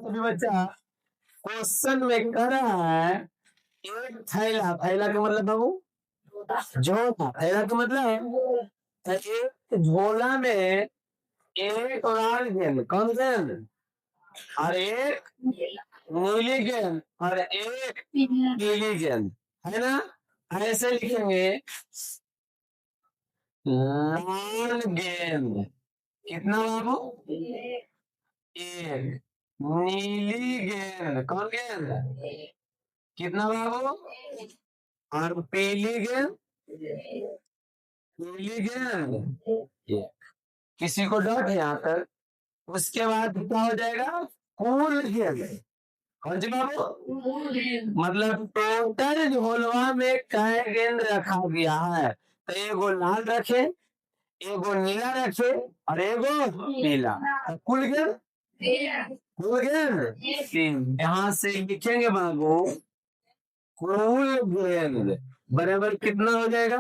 अभी बच्चा क्वेश्चन में कह रहा है एक थैला, थैला का मतलब बाबू झोला, थैला का मतलब एक झोला में एक लाल गेंद, कौन गेंद, और एक नीली गेंद और एक पीली गेंद, है ना। ऐसे लिखेंगे लाल गेंद कितना बाबू, एक, नीली गेंद, कौन गेंद, कितना बाबू, और पीली गेंद, पीली गेंद एक। किसी को डाउट है यहाँ तक? उसके बाद क्या हो जाएगा, कुल गेंद, कौन सी बाबू, मतलब टोटल झोलवा में कै गेंद रखा गया है, तो एगो लाल रखे, एगो नीला रखे और एगो पीला, कुल गेंद, कुल गेंद तीन। यहाँ से लिखेंगे बाबू कुल गेंद बराबर कितना हो जाएगा,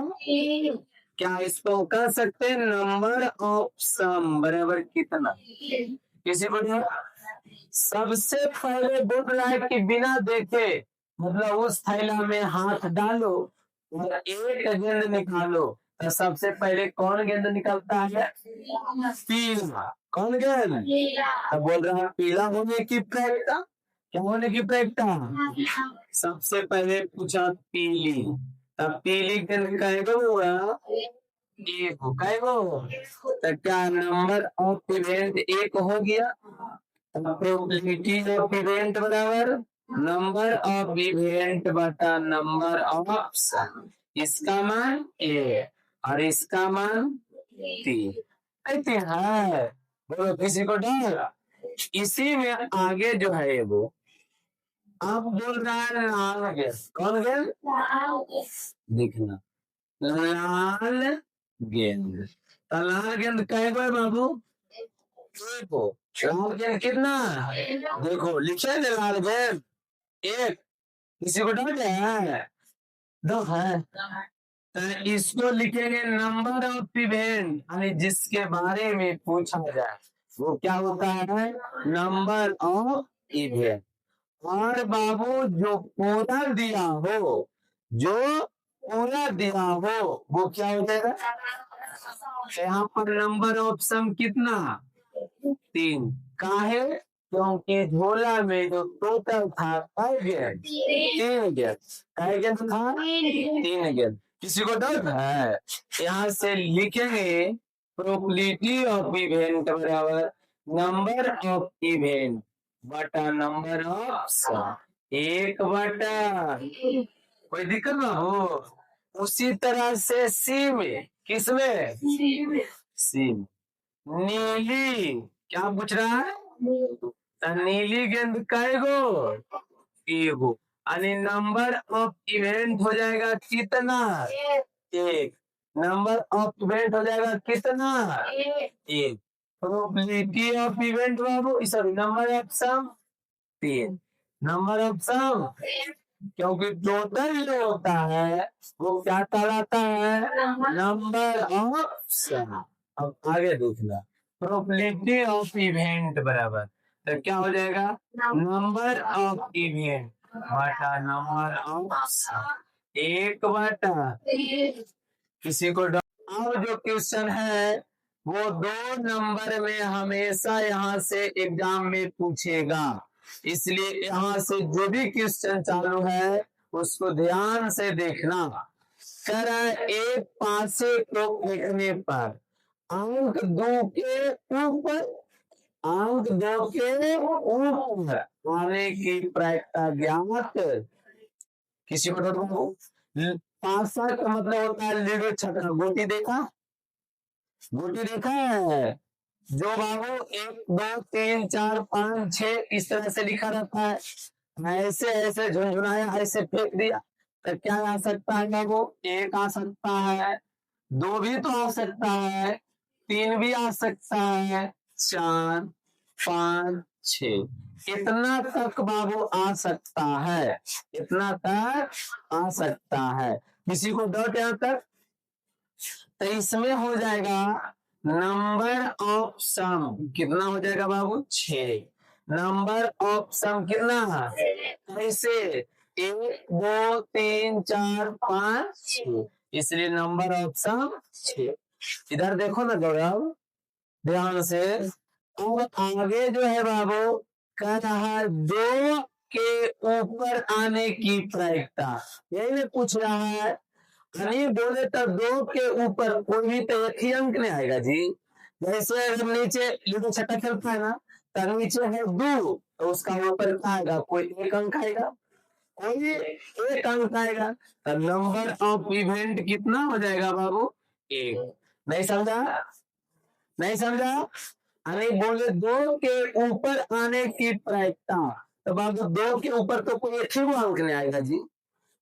क्या इसको कह सकते हैं नंबर ऑफ सम बराबर कितना। किसी को नहीं? सबसे पहले बोल रहा है कि बिना देखे, मतलब उस थैला में हाथ डालो और एक गेंद निकालो, तो सबसे पहले कौन गेंद निकलता है, पीला, कौन गेंद, तो बोल रहा है पीला होने की प्रयत्न, क्या होने की प्रयत्न, सबसे पहले पूछा पीली, तब पीली गेंद कहेगा हुआ एक, कहेगा तो क्या नंबर ऑफ इवेंट एक हो गया, प्रोबेबिलिटी ऑफ इवेंट बराबर नंबर ऑफ इवेंट बटा नंबर ऑफ सम, इसका मान ए और इसका मान तीन, कहते हैं। बोलो किसी को डर, इसी में आगे जो है वो आप बोल रहा है लाल गेंद, कौन गेंद, देखना लाल गेंद, तो लाल गेंद कहेगा बाबू देखो, लाल गेंद कितना, देखो लिखे ना लाल गेंद एक, किसी को डर है, दो है, तो इसको लिखेंगे नंबर ऑफ इवेंट, यानी जिसके बारे में पूछा जाए वो क्या होता है, नंबर ऑफ इवेंट। और बाबू जो पूरा दिया हो, जो पूरा दिया हो वो क्या हो जाएगा, यहाँ पर नंबर ऑफ सम कितना, तीन, काहे, क्योंकि झोला में जो टोटल था कै गेंद, तीन गेंद, कै गेंद था, तीन गेंद। किसी को डाउट है? यहाँ से लिखेंगे प्रोबेबिलिटी ऑफ इवेंट बराबर नंबर ऑफ इवेंट बटा नंबर ऑफ सम, एक बटा, कोई दिक्कत ना हो। उसी तरह से सी में, किसमें, सी में नीली, क्या पूछ रहा है, तो नीली गेंद कैगो, एगो, यानी नंबर ऑफ इवेंट हो जाएगा कितना, एक, नंबर ऑफ इवेंट हो जाएगा कितना, एक, प्रोबेबिलिटी ऑफ इवेंट बाबू सॉरी नंबर ऑफ सम तीन, नंबर ऑफ सम, क्योंकि टोटल जो होता है वो क्या कहलाता है, नंबर ऑफ सम। अब आगे देखना प्रोबेबिलिटी ऑफ इवेंट बराबर, तो क्या हो जाएगा, नंबर ऑफ इवेंट बटा नंबर ऑफ सम, एक बटा, किसी को अब जो क्वेश्चन है वो 2 नंबर में हमेशा यहाँ से एग्जाम में पूछेगा, इसलिए यहाँ से जो भी क्वेश्चन चालू है उसको ध्यान से देखना। कह रहा है एक पासे को लिखने पर अंक 2 के ऊपर, अंक 2 के ऊपर आने की प्रायिकता ज्ञात, किसी को तो पासा का मतलब होता है लीडो छक्का, गोटी देखा, गोटी देखा है, जो बाबू 1 2 3 4 5 6 इस तरह से लिखा रहता है, ऐसे ऐसे झुनझुनाया, ऐसे फेंक दिया, तो क्या आ सकता है बाबू, एक आ सकता है, दो भी तो आ सकता है, तीन भी आ सकता है, 4 5 6, इतना तक बाबू आ सकता है, इतना तक आ सकता है। किसी को डाउट यहाँ तक? तो इसमें हो जाएगा नंबर ऑफ सम कितना हो जाएगा बाबू, 6, नंबर ऑफ सम कितना कैसे 1 2 3 4 5 6 इसलिए नंबर ऑफ सम 6। इधर देखो ना गौरव ध्यान से और आगे जो है बाबू कह रहा है 2 के ऊपर आने की प्रायिकता यही में पूछ रहा है नहीं बोले तो 2 के ऊपर कोई भी तो एक ही अंक नहीं आएगा जी। जैसे अगर नीचे लूडो छक्का खेलता है ना तो नीचे है 2 तो उसका ऊपर क्या आएगा कोई एक अंक आएगा कोई एक अंक आएगा तो नंबर ऑफ इवेंट कितना हो जाएगा बाबू 1। नहीं समझा नहीं समझा अरे बोले 2 के ऊपर आने की प्रायिकता तो बाबू 2 के ऊपर तो कोई एक ही अंक नहीं आएगा जी।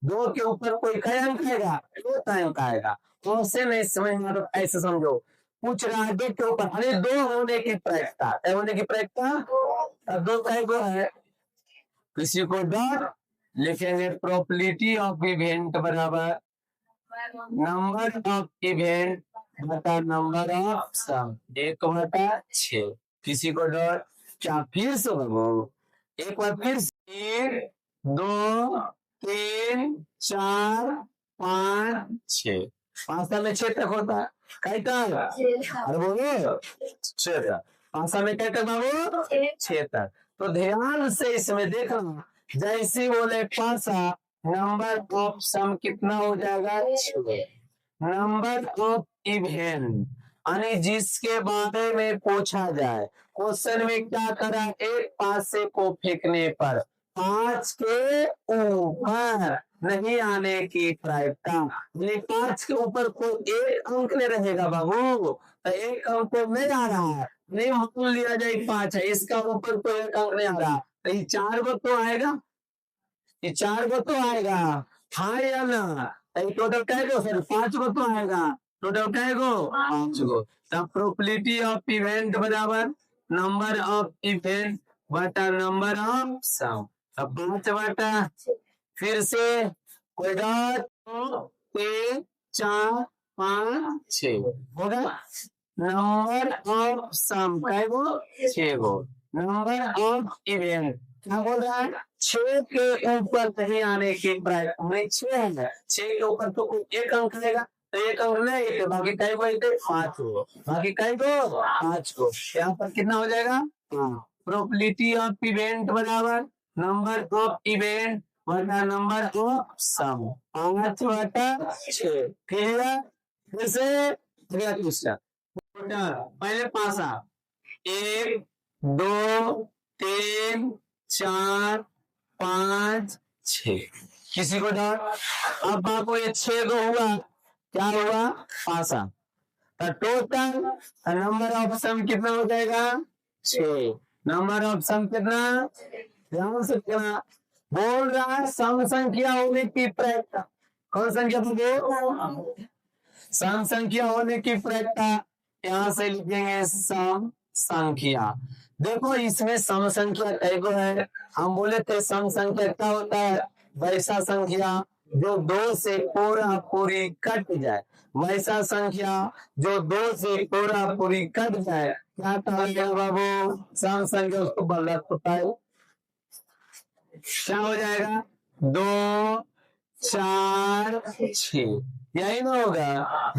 2 के ऊपर कोई कई अंक आएगा 2 अंक आएगा तो उससे नहीं समझ में तो ऐसे समझो पूछ रहा है 2 के ऊपर अरे 2 होने की प्रायिकता होने की प्रायिकता 2 का गो है किसी को डॉट लिखेंगे प्रोबेबिलिटी ऑफ इवेंट बराबर नंबर ऑफ इवेंट बटा नंबर ऑफ सम 1/6 किसी को डॉट क्या फिर से एक बार फिर 1 2 3 4 5 6 पांचा में 6 तक होता है कई तक अरे बोलो 6 तक पांचा में कई तक बाबू 6 तक। तो ध्यान से इसमें देखना जैसे बोले पांचा नंबर ऑफ सम कितना हो जाएगा 6 नंबर ऑफ इवेंट यानी जिसके बारे में पूछा जाए क्वेश्चन में क्या करा एक पासे को फेंकने पर 5 के ऊपर नहीं आने की प्रायिकता 5 के ऊपर कोई एक अंक नहीं रहेगा बाबू तो एक अंक तो नहीं आ रहा है नहीं मान लिया जाए 5 है इसका ऊपर कोई एक अंक नहीं आ रहा तो ये 4 गो तो आएगा ये 4 गो तो आएगा हाँ या ना टोटल कै गो सर 5 गो तो आएगा टोटल कै गो 5 गो तब प्रोबेबिलिटी ऑफ इवेंट बराबर नंबर ऑफ इवेंट बटा नंबर ऑफ सम अब 5 बटा फिर से कोई डॉट 3 4 5 6 होगा नंबर ऑफ सम कै गो 6 गो नंबर ऑफ इवेंट क्या बोल रहा है 6 के ऊपर नहीं आने की प्रायिकता 6 है 6 के ऊपर तो कोई एक अंक रहेगा तो एक अंक नहीं बाकी कई को 5 गो बाकी कई को 5 को यहाँ पर कितना हो जाएगा प्रोबेबिलिटी ऑफ इवेंट बराबर नंबर ऑफ इवेंट बटा नंबर ऑफ सम 5 बटा 6 फिर से अगला क्वेश्चन पहले पासा 1 2 3 4 5 6 किसी को डॉट अब आपको ये 6 गो हुआ क्या हुआ पासा तो टोटल नंबर ऑफ सम कितना हो जाएगा 6 नंबर ऑफ सम कितना ध्यान से कितना बोल रहा है सम संख्या होने की प्रायिकता कौन संख्या बोलो सम संख्या होने की प्रायिकता यहाँ से लिखेंगे सम संख्या देखो इसमें सम संख्या कई गो है हम बोले थे सम संख्या क्या होता है वैसा संख्या जो 2 से पूरा पूरी कट जाए वैसा संख्या जो 2 से पूरा पूरी कट जाए क्या कहेंगे बाबू सम संख्या उसको बदला होता है क्या हो जाएगा 2 4 6 यही ना होगा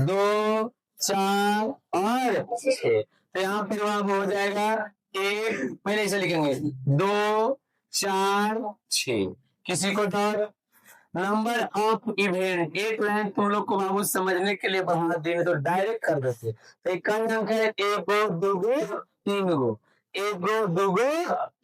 2 4 और 6 तो यहाँ पर बाबू हो जाएगा 1 पहले इसे लिखेंगे 2 4 6 किसी co dot number of event एक लाइन तुम लोग को बाबू समझने के लिए बढ़ा देंगे तो डायरेक्ट कर देते तो एक अंक है 1 गो 2 गो 3 गो 1 गो 2 गो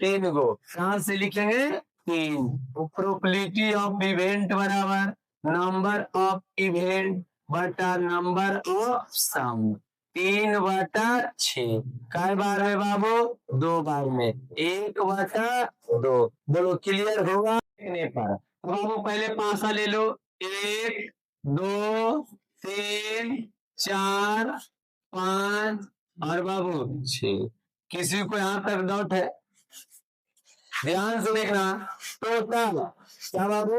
3 गो कहां से लिखेंगे 3 प्रोबेबिलिटी ऑफ इवेंट बराबर नंबर ऑफ इवेंट बटा नंबर ऑफ सम 3 बटा 6 कई बार में बाबू 2 बार में 1 बटा 2 बोलो क्लियर होगा पर बाबू पहले पासा ले लो 1 2 3 4 5 और बाबू 6 किसी को यहाँ तक डाउट है ध्यान से देखना टोटल क्या बाबू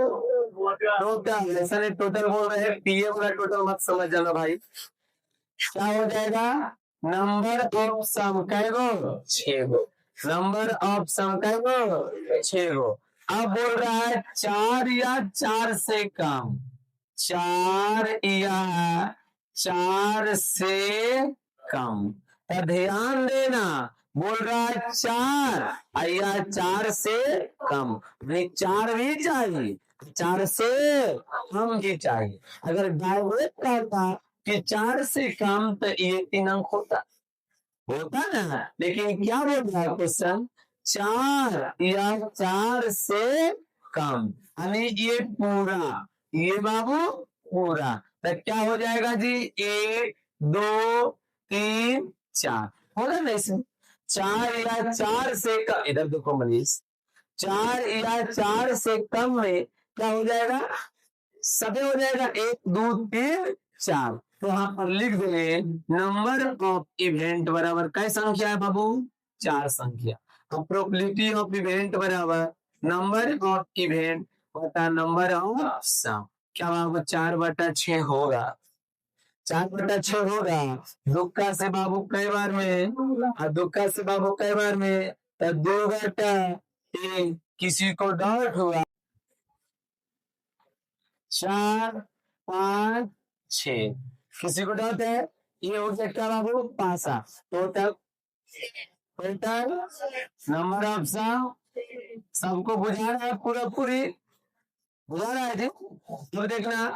टोटल ऐसा नहीं टोटल बोल रहे हैं पीए वाला टोटल मत समझ जाना भाई क्या हो जाएगा नंबर ऑफ सम कै गो 6 गो नंबर ऑफ सम कै गो 6 गो। अब बोल रहा है 4 या 4 से कम, 4 या 4 से कम। तो ध्यान देना, बोल रहा है 4 या 4 से कम, नहीं 4 भी चाहिए, 4 से कम भी चाहिए। अगर डायरेक्ट कहता कि 4 से कम तो ये 3 अंक होता ना, लेकिन क्या बोल रहा है क्वेश्चन, 4 या 4 से कम, यानी ये पूरा, ये बाबू पूरा। तो क्या हो जाएगा जी, 1 2 3 4 होगा ना इसमें। 4 या 4 से कम, इधर देखो मनीष, 4 या 4 से कम में क्या हो जाएगा, सभी हो जाएगा 1 2 3 4। तो यहाँ पर लिख देंगे नंबर ऑफ इवेंट बराबर कै संख्या है बाबू, 4 संख्या। प्रोबेबिलिटी ऑफ इवेंट बराबर नंबर ऑफ इवेंट बटा नंबर ऑफ सम। क्या बाबू 4/6 होगा, 4/6 होगा। दुक्का से बाबू कई बार में, और दुक्का से बाबू कई बार में, तो 2/1। किसी को डाउट हुआ, 4 5 6, किसी को डाउट है, ये हो सकता बाबू 5। टोटल टोटल नंबर ऑफ सम, सबको बुझा रहा है, पूरा पूरी बुझा रहा है जी। तो देखना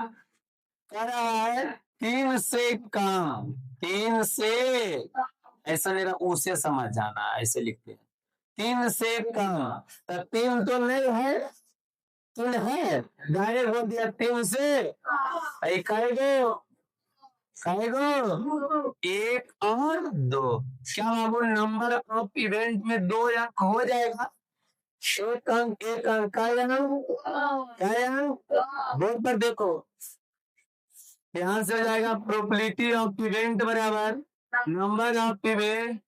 कह रहा है 3 से कम, 3 से, ऐसा नहीं रहा उसे समझ जाना, ऐसे लिखते हैं 3 से कम। तो 3 तो नहीं है, 3 है, डायरेक्ट बोल दिया 3 से कहेगो 1 और 2। क्या बाबू नंबर ऑफ इवेंट में 2 अंक हो जाएगा, 1 अंक 1 अंक का बोर्ड पर देखो, ध्यान से हो जाएगा। प्रोबेबिलिटी ऑफ इवेंट बराबर number of event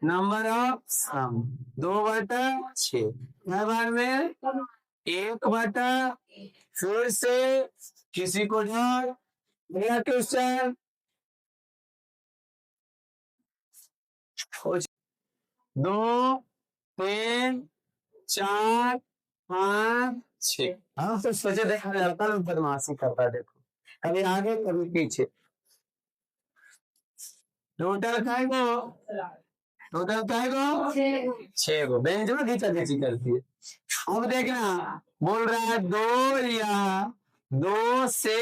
number of sum, 2/6। बार में 1/, फिर से किसी को डाल मेरा क्वेश्चन 2 3 4 5 6। हाँ तो सोचे देखा लड़का लोग बदमाशी करता है, देखो कभी आगे कभी पीछे। टोटल काय गो, टोटल काय गो 6 गो। बेंच में खींचा खींची करती है। अब देखना बोल रहा है 2 या 2 से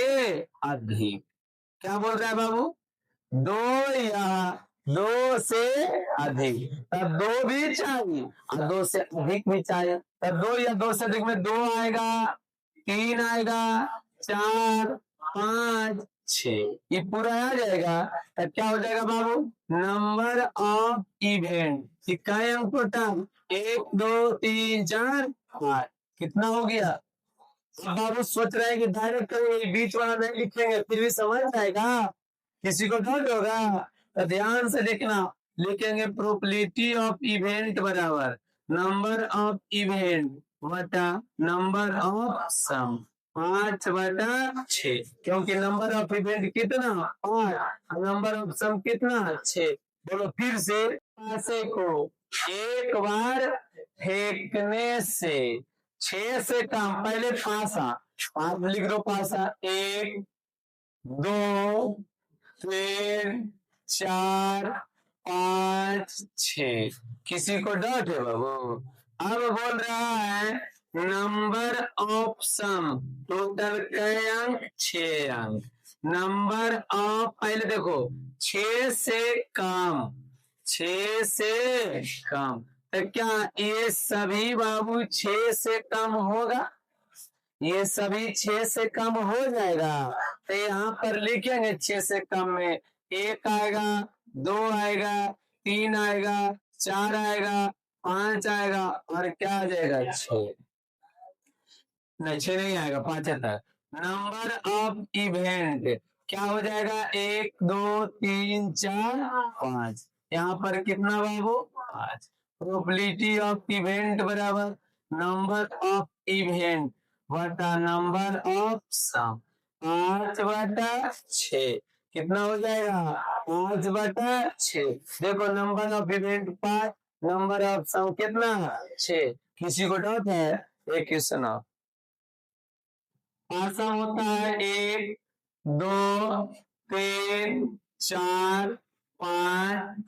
अधिक। क्या बोल रहा है बाबू, 2 या 2 से अधिक। तब 2 भी चाहिए और 2 से अधिक भी चाहिए। तब 2 या 2 से अधिक में 2 आएगा, 3 आएगा, 4 5 6, ये पूरा आ जाएगा। तब क्या हो जाएगा बाबू, नंबर ऑफ इवेंट, इकाई अंक टोटल 1 2 3 4 5, कितना हो गया। अब बाबू सोच रहे हैं कि डायरेक्ट करेंगे, बीच वाला नहीं लिखेंगे, फिर भी समझ आएगा, किसी को डाउट होगा तो ध्यान से देखना। लिखेंगे प्रोबेबिलिटी ऑफ इवेंट बराबर नंबर ऑफ इवेंट बटा नंबर ऑफ सम, 5/6। क्योंकि नंबर ऑफ इवेंट कितना 5, नंबर ऑफ सम कितना 6। बोलो फिर से, पासे को एक बार फेंकने से 6 से कम, पहले पासा, 5 लिख दो, पासा 1 2 3 4 5 6। किसी को डाउट है बाबू। अब बोल रहा है नंबर ऑफ सम, टोटल कई अंक 6 अंक। नंबर ऑफ, पहले देखो 6 से कम, 6 से कम, तो क्या ये सभी बाबू 6 से कम होगा, ये सभी 6 से कम हो जाएगा। तो यहाँ पर लिखेंगे 6 से कम में 1 आएगा, 2 आएगा, 3 आएगा, 4 आएगा, 5 आएगा, और क्या आ जाएगा 6, नहीं 6 नहीं आएगा, 5 तक। नंबर ऑफ इवेंट क्या हो जाएगा, 1 2 3 4 5, यहाँ पर कितना बाबू 5। प्रोबेबिलिटी ऑफ इवेंट बराबर नंबर ऑफ इवेंट बटा नंबर ऑफ सम, 5/6, कितना हो जाएगा 5/6। देखो number of event 5, number of sum कितना है 6। किसी को डाउट है एक क्वेश्चन आप आंसर होता है 1 2 3 4 5